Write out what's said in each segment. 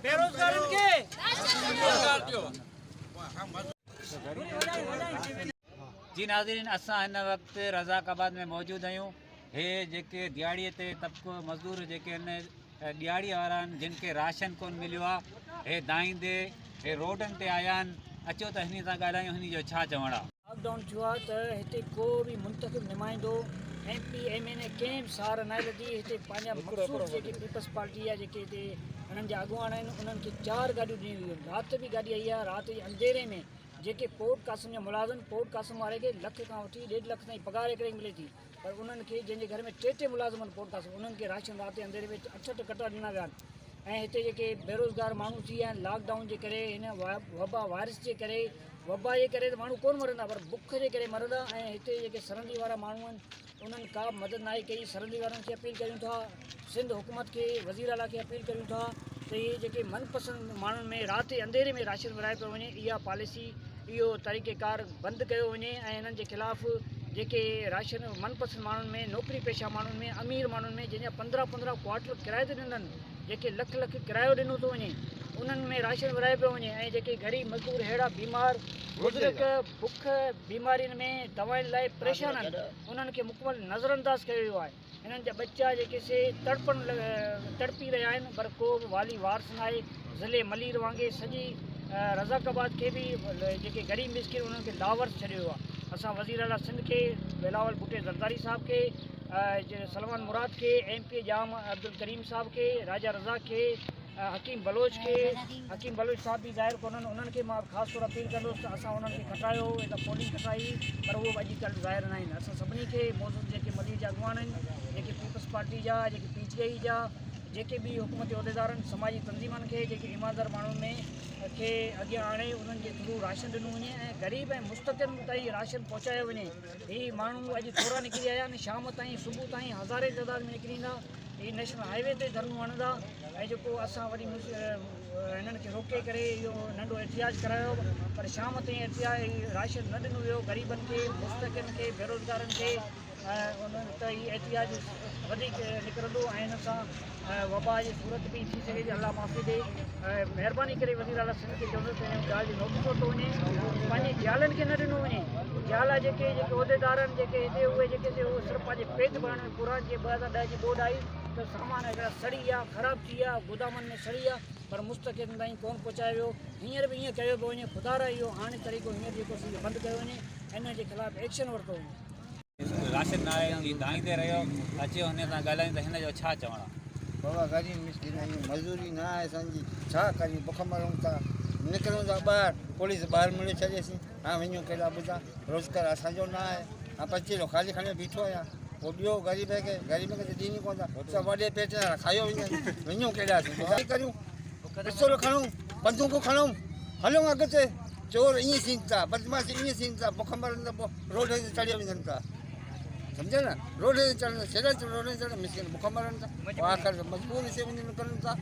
बेरोजगारनि खे जी नाज़रीन, असां हिन वक़्तु रज़ाकाबाद में मौजूद आहियूं। हे जेके दिहाड़ीअ ते तबिको मज़दूर जेके आहिनि दिहाड़ीअ वारा आहिनि जिन खे राशन कोन मिलियो आहे, हे दाईंदे हे रोडनि ते आया आहिनि। अचो त हिन सां ॻाल्हायूं, हिन जो छा चवणु आहे। लॉकडाउन थियो आहे त हिते को बि मुंतखिब नुमाइंदो MP MNA कंहिं बि सार न लधी। हिते पंहिंजा मखसूस जेके पीपल्स पार्टी आहे जेके हिते हिननि जा अॻुवान आहिनि उन्हनि खे 4 गाॾियूं ॾिनियूं हुयूं। राति बि गाॾी आई आहे। राति जे अंधेरे में जेके पोर्ट कासिम जा मुलाज़िम, पोर्ट कासिम वारे खे लख खां वठी 1.5 लख ताईं पघार हिकिड़े मिले थी, पर उन्हनि खे जंहिंजे घर में 3 मुलाज़िम आहिनि पोर्ट कासिम, उन्हनि खे राशन राति जे अंधेरे में 8 कटा ॾिना विया आहिनि। ऐं हिते जेके बेरोज़गार माण्हू थी विया आहिनि लॉकडाउन जे करे, हिन वबा वायरस जे करे, वबा जे करे त माण्हू कोन मरंदा पर बुख जे करे मरंदा। ऐं हिते जेके सरहदी वारा माण्हू आहिनि उन्हनि का मदद न कई। सरहदी वारनि खे अपील कयूं था, सिंध हुकूमत खे, वज़ीर आला खे अपील कयूं था त इहे जेके मनपसंद माण्हुनि में राति अंधेरे में राशन विराए पियो वञे, इहा पॉलिसी इहो तरीक़ेकार बंदि कयो वञे। ऐं हिननि जे ख़िलाफ़ु जेके राशन मनपसंद माण्हुनि में, नौकिरी पेशा माण्हुनि में, अमीर माण्हुनि में जंहिंजा 15-15 क्वार्टर किराए ते ॾिननि, जेके लख किरायो ॾिनो थो वञे, उन्हनि में राशन विराए पियो वञे। ऐं जेके ग़रीब मज़दूर अहिड़ा बीमार बुज़ुर्ग बुख बीमारियुनि में दवाउनि लाइ परेशान आहिनि, उन्हनि खे मुकमल नज़रअंदाज़ कयो वियो आहे। हिननि जा बच्चा जेके से तड़पी रहिया आहिनि पर को बि वाली वारस न आहे। ज़िले मलीर वांगुरु सॼी रज़ाकाबाद खे बि जेके ग़रीब मिसकिन उन्हनि खे लावारस छॾियो आहे। असां वज़ीर आला सिंध खे, बिलावल भुट्टो ज़रदारी साहब खे, सलमान मुराद खे, MP जाम अब्दुल करीम साहब खे, राजा रज़ा खे, हकीम बलोच साहब भी ज़ाहिर कोन्हनि, उन्हनि खे मां ख़ासि तौरु अपील कंदुसि त असां उन्हनि खे खटायो, हिकु पोलिंग खटाई पर उहो अॼुकल्ह ज़ाहिर न आहिनि। असां सभिनी खे मौजूदु जेके मलीर जा अॻुवान आहिनि, जेके पीपल्स पार्टी जा, जेके PGI जा, जेके बि हुकूमती उहिदेदार आहिनि, समाजी तंज़ीमनि खे, जेके ईमानदार माण्हुनि में खे अॻियां आणे उन्हनि जे थ्रू राशन ॾिनो वञे ऐं ग़रीब ऐं मुस्तक़िल ताईं राशन पहुचायो वञे। हीअ माण्हू अॼु थोरा निकिरी आया आहिनि, शाम ताईं सुबुह ताईं हज़ारे तइदाद में निकिरींदा, हीअ नेशनल हाईवे ते धरनूं हणंदा। ऐं जेको असां वरी हिननि खे रोके करे इहो नंढो एहतियाज करायो पर शाम ताईं राशन न ॾिनो वियो ग़रीबनि खे, मुस्तक़िलनि खे, बेरोज़गारनि खे, उन्हनि त हीअ एहतियाज वधीक निकिरंदो ऐं हिन सां वबा जी सूरत बि थी सघे थी। अलाह माफ़ी ॾे। महिरबानी करे वज़ीर आला सिंध खे चवंदुसि त हिन ॻाल्हि जो नोटिस वरितो वञे, पंहिंजे ज़ालनि खे न ॾिनो वञे। ज़ाल जेके उहिदेदार आहिनि जेके हिते उहे जेके उहे सिर्फ़ु पंहिंजे पेट भरण में पुरान जे 2010 जी ॿोॾ आई त सामान हिकिड़ा सड़ी विया, ख़राबु थी विया, गोदामनि में सड़ी विया पर मुस्तक़िल ताईं कोन पहुचायो वियो। हींअर बि ईअं कयो पियो वञे, ख़ुदा इहो हाणे तरीक़ो हींअर जेको बंदि कयो वञे, हिन जे ख़िलाफ़ु एक्शन वरितो वञे। राशन न आहे, दाईंदे रहियो, अचो हिन सां ॻाल्हायूं त हिन जो छा चवणु आहे। बाबा ग़रीब मिसकिन आहियूं, मज़दूरी न आहे असांजी, छा करियूं, बुख मरूं था, निकिरूं था ॿाहिरि, पुलिस ॿाहिरि मिले छॾियसीं, हाणे वञूं केॾा ॿुधा, रोज़गार असांजो न आहे, हाणे 25 ख़ाली खणी बीठो आहियां, पोइ ॿियो ग़रीब खे त ॾींदी कोन था, सभु वॾे पेट वारा खायो वञूं केॾा छा करियूं, पिस्तौल खणूं, बंदूकूं खणूं, हलूं अॻिते। चोर ईअं थीनि था, बदमाशी ईअं थीनि था, बुख मरनि त पोइ रोड ते चढ़ी वञनि था, सम्झो न, रोड ते चढ़नि, छेड़ा रोड ते चढ़नि, मिसकिन बुख मरनि था, आख़िर मजबूर से वञी करनि था,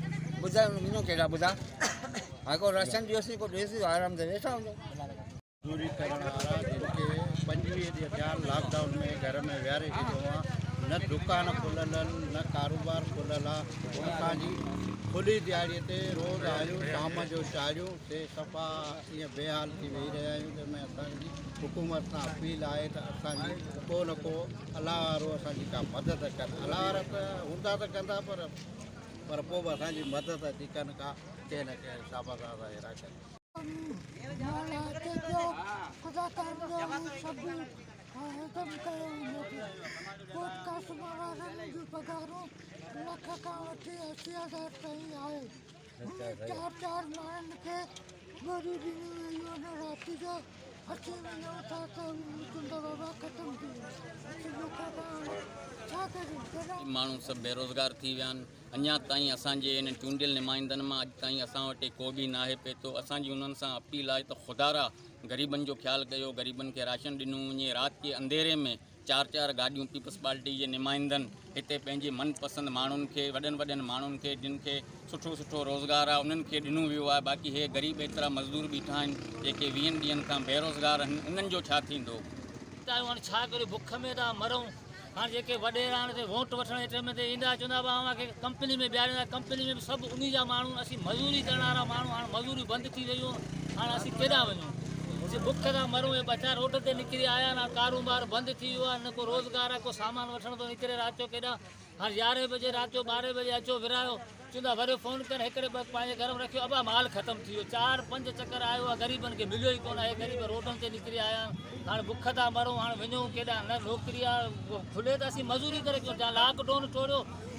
ॿुधायो वञूं केॾा ॿुधा, हाणे को राशन ॾियोसीं, को ॾियोसीं, आराम सां वेठा वञो। मज़दूरी करण वारा जिनके 25 ॾींहं थिया लॉकडाउन में घर में विहारे छॾियो आहे, न दुकान खुलियल आहिनि, न कारोबार खुलियल आहे, असांजी खुली दिहाड़ीअ ते रोज़ आहियूं, शाम जो चाढ़ियूं से सफ़ा ईअं बेहाल थी वेही रहिया आहियूं। जंहिंमें असांजी हुकूमत सां अपील आहे त असांजी को न को अलाह वारो असांजी का मदद कनि। अलाह वारा त हूंदा त कंदा पर पोइ बि असांजी मदद थी कनि का कंहिं न कंहिं हिसाब सां अहिड़ा कनि। खुदा पघारूं लख खां वठी 80,000 ताईं आहे। 4 माण्हुनि खे गोरी ॾिनी वई हुन राति जो अची वञूं था त बाबा ख़तमु थी वियो। छा करियूं, माण्हू सभु बेरोज़गार थी विया आहिनि। अञा ताईं असांजे इन चूंडियल नुमाइंदनि मां अॼु ताईं असां वटि को बि न आहे पियो। असांजी उन्हनि सां अपील आहे त ख़ुदारा ग़रीबनि जो ख़्यालु कयो, ग़रीबनि खे राशन ॾिनो वञे। राति जे अंधेरे में 4 गाॾियूं पीपल्स पार्टी जे नुमाइंदनि हिते पंहिंजे मनपसंद माण्हुनि खे, वॾनि माण्हुनि खे जिन खे सुठो रोज़गार आहे उन्हनि खे ॾिनो वियो आहे। बाक़ी हे ग़रीब एतिरा मज़दूर बीठा आहिनि जेके 20 ॾींहंनि खां बेरोज़गार आहिनि, उन्हनि जो छा थींदो? हाणे छा करियूं, बुख में था मरूं, हाणे जेके वॾेरा ते वोट वठण जे टाइम ते ईंदा चवंदा अव्हांखे कंपनी में ॿिहारींदा कंपनी में बि सभु उन जा माण्हू असीं मज़ूरी करण वारा माण्हू हाणे मज़ूरी बंदि थी वयूं हाणे असीं केॾां वञूं असीं बुख था मरूं ऐं ॿ चारि रोड ते निकिरी आया न कारोबार बंदि थी वियो आहे न को रोज़गार आहे को सामान वठण थो निकिरे राति जो केॾां हाणे 11 बजे राति जो 12 बजे अचो विरायो चवंदा वरी फ़ोन करे हिकिड़े पंहिंजे घर में रखियो अबा माल ख़तमु थी वियो 4-5 चकर आयो आहे ग़रीबनि खे मिलियो ई कोन आहे ग़रीब रोडनि ते निकिरी आया हाणे बुख था मरूं हाणे वञूं केॾां न नौकिरी आहे खुले त असीं मज़ूरी करे कयूं या लॉकडाउन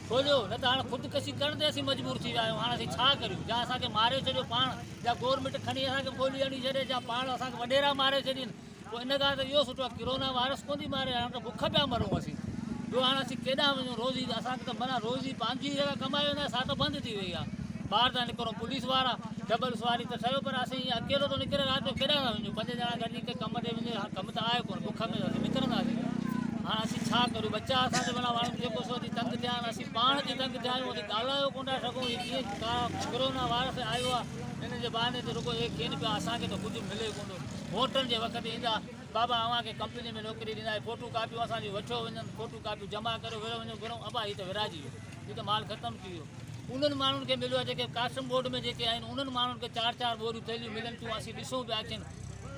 खोलियो न त हाणे ख़ुदि करण ते असीं मजबूर थी विया आहियूं हाणे असीं छा करियूं या असांखे मारे छॾियो पाण या गवर्नमेंट खणी असांखे ॿोली हणी छॾे या पाण असांखे वॾेरा मारे छॾीनि पोइ इन खां त इहो सुठो आहे कोरोना वायरस कोन थी मारे हाणे त बुख पिया मरूं असीं ॿियो हाणे असीं केॾां वञूं रोज़ी असांखे त माना रोज़ी पंहिंजी जॻह कमाए वेंदा असां त बंदि थी वई आहे ॿाहिरि था निकिरूं पुलिस वारा डबल सवारी त ठहियो पर असीं अकेलो थो निकिरे राति जो केॾां था वञूं 5 ॼणा गॾिजी करे कम ते वञे कमु त आहे कोन बुख में असीं निकिरंदासीं हाणे असीं छा करूं बच्चा असांजे माना माण्हू जेको सो तंग थिया आहिनि असीं पाण खे तंग थिया आहियूं असीं ॻाल्हायो कोन था सघूं कीअं कोरोना वायरस आयो आहे हिन जे बहाने ते रुगो हे थियनि पिया असांखे त कुझु मिले कोन वोटनि जे वक़्तु ईंदा बाबा अव्हांखे कंपनी में नौकिरी ॾींदा फ़ोटू कापियूं असांजी वठो वञनि फ़ोटू कापियूं जमा कयो वियो वञो घुरूं अबा हीअ त विराजी वियो हीअ त माल ख़तमु थी वियो उन्हनि माण्हुनि खे मिलियो आहे जेके कास्टम बोर्ड में जेके आहिनि उन्हनि माण्हुनि खे 4-4 बोरियूं थैलियूं मिलनि थियूं असीं ॾिसूं पिया अचनि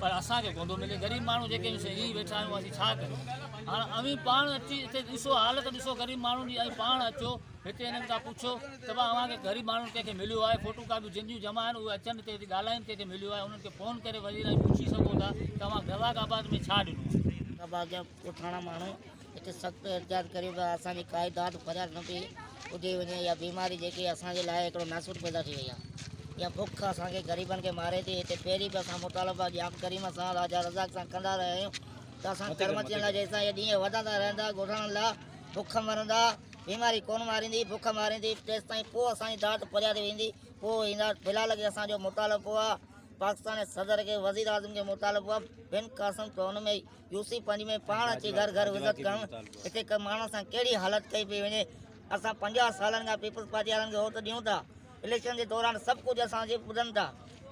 पर असांखे कोन थो मिले ग़रीब माण्हू जेके ईअं वेठा आहियूं असीं छा कयूं हाणे अवी पाण अची हिते ॾिसो हालत ॾिसो ग़रीब माण्हुनि जी ऐं पाण अचो हिते हिननि खां पुछो त भाई अव्हांखे ग़रीब माण्हुनि कंहिंखे मिलियो आहे फ़ोटू कापियूं जिन जमा आहिनि उहे अचनि हिते ॻाल्हाइनि कंहिंखे मिलियो आहे उन्हनि खे फ़ोन करे वरी पुछी सघो था त तव्हां गवागाबाद में छा ॾिनो अॻियां उठाणा माण्हू हिते सख़्तु एहतियात करियो पिया असांजी काई दाद फरियाद न पई ॿुधी वञे या बीमारी जेकी असांजे लाइ हिकिड़ो नासूर पैदा थी वई आहे या बुख असांखे ग़रीबनि खे मारे थी हिते पहिरीं बि असां मुतालबा जाम करीम सां राजा रज़ाक सां कंदा रहिया आहियूं त असां कर्मचारियुनि लाइ जंहिंसां इहे ॾींहं वधंदा रहंदा ॻोठाणनि लाइ बुख मरंदा बीमारी कोन मारींदी बुख मारींदी तेसि ताईं पोइ असांजी दाद फरियाद वेंदी पोइ ईंदा फ़िलहाल खे असांजो मुतालबो आहे पाकिस्तान जे सदर खे वज़ीर आज़म खे मुतालबो आहे बिन क़ासिम त हुन में यूसी पंज में पाण अची घर घर विज़त करणु हिते हिकु माण्हू सां कहिड़ी हालत कई पई वञे असां 50 सालनि खां पीपल्स पार्टी वारनि खे वोट ॾियूं था इलेक्शन जे दौरान सभु कुझु असांजे ॿुधनि था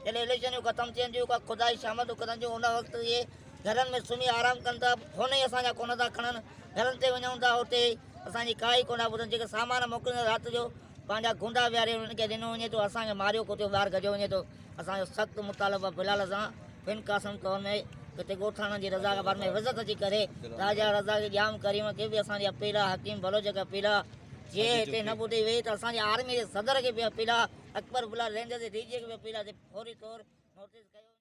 जॾहिं इलेक्शनियूं ख़तमु थियनि थियूं का ख़ुदा जी शामतूं कनि थियूं उन वक़्तु इहे घरनि में सुम्ही आराम कनि था फ़ोन ई असांजा कोन था खणनि घरनि ते वञूं था हुते असांजी काई कोन था ॿुधनि जेके सामान मोकिलींदा राति जो पंहिंजा गुंडा विहारे उन्हनि खे ॾिनो वञे थो असांखे मारियो कोथियो ॿाहिरि गजो वञे थो असांजो सख़्तु मुतालबो आहे फ़िलहाल सां बिन क़ासिम तौर में हिते ॻोठाणनि जी रज़ाकाबाद में विज़त अची करे राजा रज़ा खे ॼाम करीम खे बि असांजी अपील आहे हकीम बलोच खे अपील आहे जे हिते न ॿुधी वई त असांजे आर्मी जे सदर खे बि अपील आहे अकबर बुला रेंजर जे डीजे खे बि अपील आहे फौरी तौरु नोटिस कयो